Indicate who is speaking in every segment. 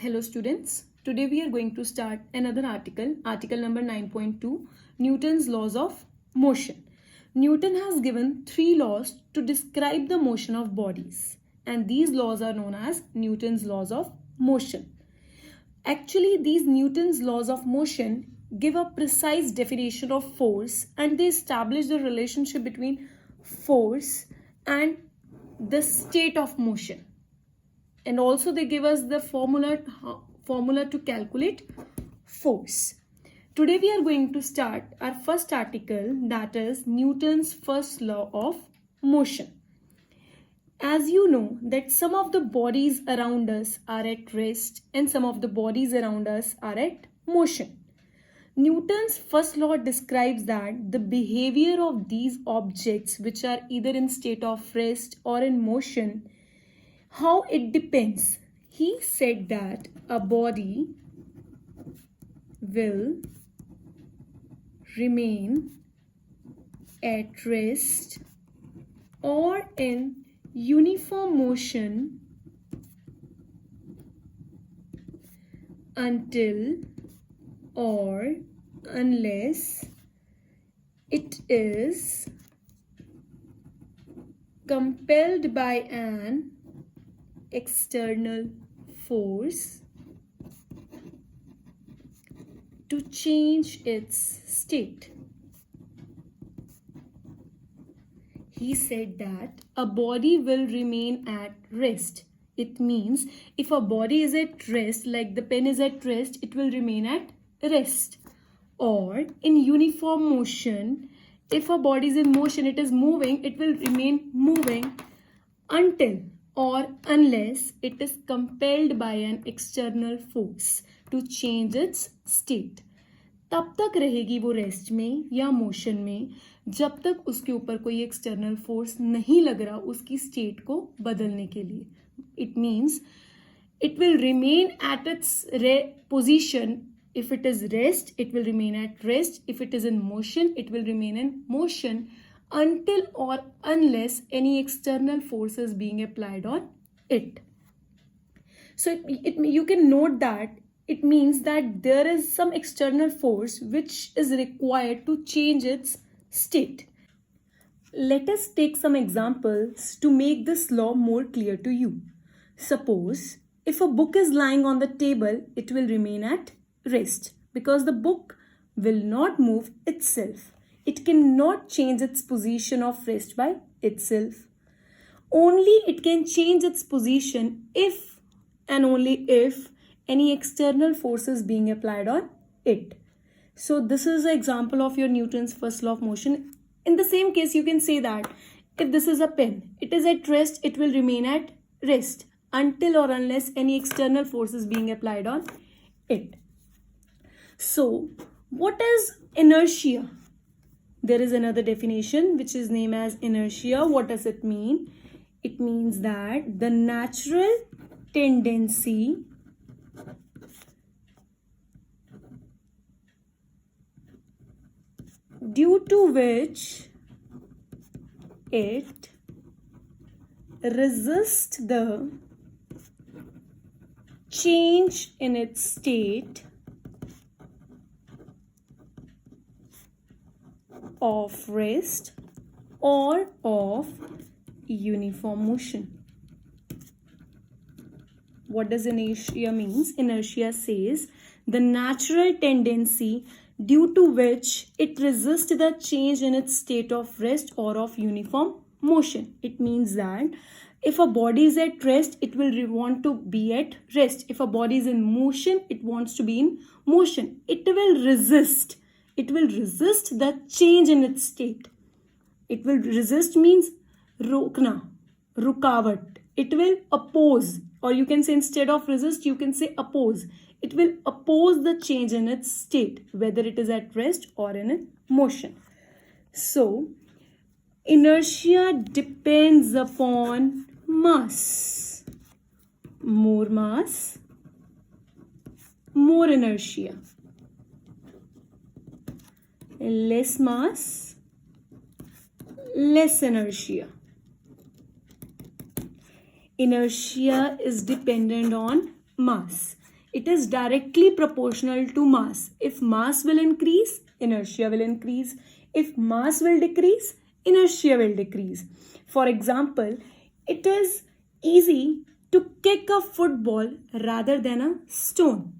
Speaker 1: Hello students, today we are going to start another article number 9.2, Newton's laws of motion. Newton has given 3 laws to describe the motion of bodies, and these laws are known as Newton's laws of motion. Actually, these Newton's laws of motion give a precise definition of force, and they establish the relationship between force and the state of motion. And also they give us the formula to calculate force. Today we are going to start our first article, that is Newton's first law of motion. As you know that some of the bodies around us are at rest and some of the bodies around us are at motion. Newton's first law describes that the behavior of these objects, which are either in state of rest or in motion, how it depends. He said that a body will remain at rest or in uniform motion until or unless it is compelled by an external force to change its state. He said that a body will remain at rest. It means if a body is at rest, like the pen is at rest, it will remain at rest. Or in uniform motion, if a body is in motion, it is moving, it will remain moving until or unless it is compelled by an external force to change its state. तब तक रहेगी वो rest में या motion में जब तक उसके ऊपर कोई एक्सटर्नल फोर्स नहीं लग रहा उसकी स्टेट को बदलने के लिए. It means it will remain at its position. If it is rest, it will remain at rest. If it is in motion, it will remain in motion until or unless any external force is being applied on it. So you can note that it means that there is some external force which is required to change its state. Let us take some examples to make this law more clear to you. Suppose if a book is lying on the table, it will remain at rest because the book will not move itself. It cannot change its position of rest by itself. Only it can change its position if and only if any external force is being applied on it. So this is an example of your Newton's first law of motion. In the same case, you can say that if this is a pen, it is at rest, it will remain at rest until or unless any external force is being applied on it. So what is inertia? There is another definition which is named as inertia. What does it mean? It means that the natural tendency due to which it resists the change in its state of rest or of uniform motion. What does inertia means? Inertia says the natural tendency due to which it resists the change in its state of rest or of uniform motion. It means that if a body is at rest, it will want to be at rest. If a body is in motion, it wants to be in motion. It will resist. It will resist the change in its state. It will resist means rokna, rukavat. It will oppose, or you can say instead of resist, you can say oppose. It will oppose the change in its state, whether it is at rest or in a motion. So, inertia depends upon mass. More mass, more inertia. Less mass, less inertia. Inertia is dependent on mass. It is directly proportional to mass. If mass will increase, inertia will increase. If mass will decrease, inertia will decrease. For example, it is easy to kick a football rather than a stone,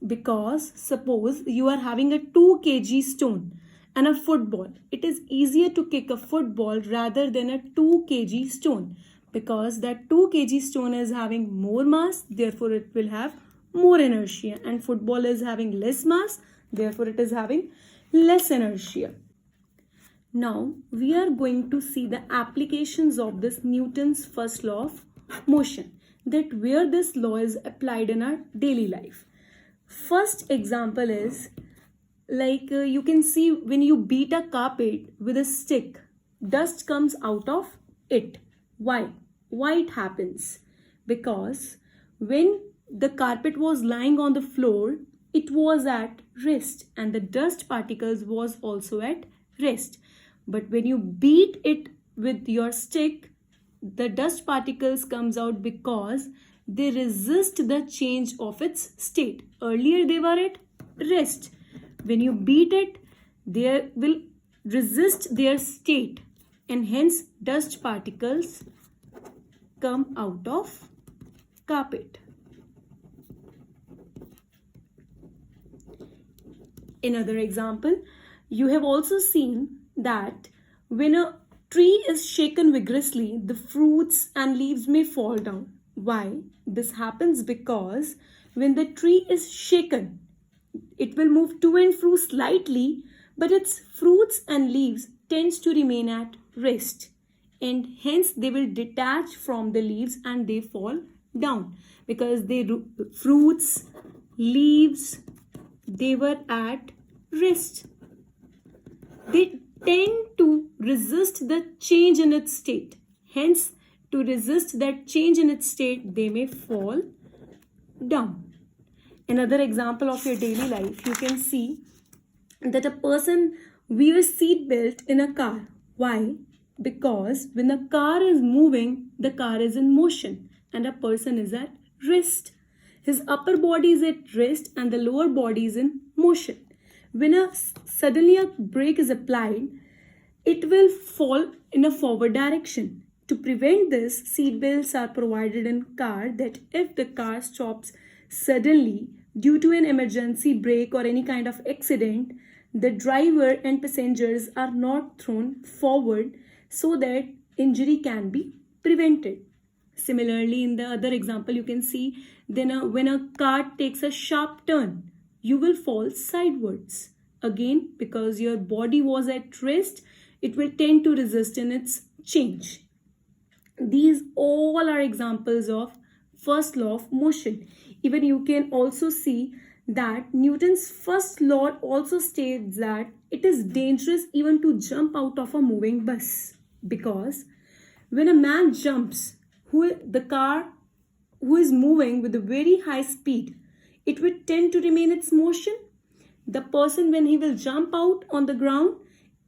Speaker 1: because suppose you are having a 2 kg stone and a football. It is easier to kick a football rather than a 2 kg stone, because that 2 kg stone is having more mass, therefore it will have more inertia, and football is having less mass, therefore it is having less inertia. Now we are going to see the applications of this Newton's first law of motion, that where this law is applied in our daily life. First example is like you can see when you beat a carpet with a stick, dust comes out of it. Why? Why it happens? Because when the carpet was lying on the floor, it was at rest and the dust particles was also at rest. But when you beat it with your stick, the dust particles comes out because they resist the change of its state. Earlier they were at rest. When you beat it, they will resist their state, and hence dust particles come out of carpet. Another example, you have also seen that when a tree is shaken vigorously, the fruits and leaves may fall down. Why? This happens because when the tree is shaken, it will move to and fro slightly, but its fruits and leaves tends to remain at rest, and hence they will detach from the leaves and they fall down, because the fruits, leaves, they were at rest. They tend to resist the change in its state. Hence, to resist that change in its state, they may fall down. Another example of your daily life, you can see that a person wears seat belt in a car. Why? Because when the car is moving, the car is in motion and a person is at rest. His upper body is at rest and the lower body is in motion. When suddenly a brake is applied, it will fall in a forward direction. To prevent this, seat belts are provided in car, that if the car stops suddenly due to an emergency brake or any kind of accident, the driver and passengers are not thrown forward so that injury can be prevented. Similarly, in the other example, you can see then when a car takes a sharp turn, you will fall sidewards. Again, because your body was at rest, it will tend to resist in its change. These all are examples of first law of motion. Even you can also see that Newton's first law also states that it is dangerous even to jump out of a moving bus, because when a man jumps, the car who is moving with a very high speed, it will tend to remain its motion. The person, when he will jump out on the ground,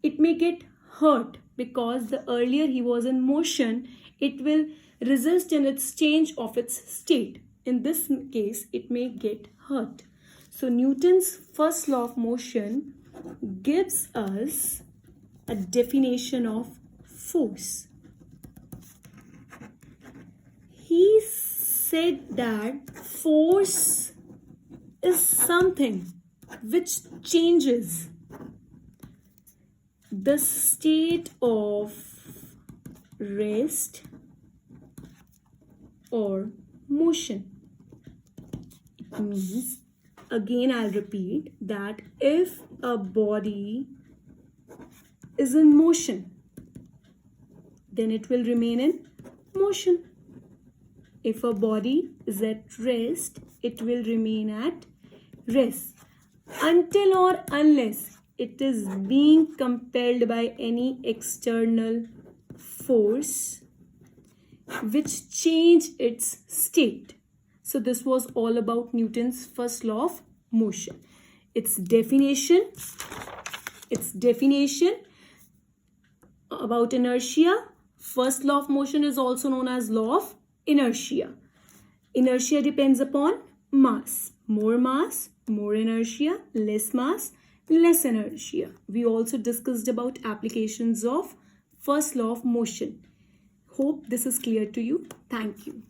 Speaker 1: it may get hurt, because the earlier he was in motion, it will resist in its change of its state. In this case, it may get hurt. So Newton's first law of motion gives us a definition of force. He said that force is something which changes the state of rest or motion. It means, again I'll repeat, that if a body is in motion, then it will remain in motion. If a body is at rest, it will remain at rest until or unless it is being compelled by any external force which change its state. So this was all about Newton's first law of motion. Its definition about inertia. First law of motion is also known as law of inertia. Inertia depends upon mass. More mass, more inertia. Less mass, less inertia. We also discussed about applications of first law of motion. Hope this is clear to you. Thank you.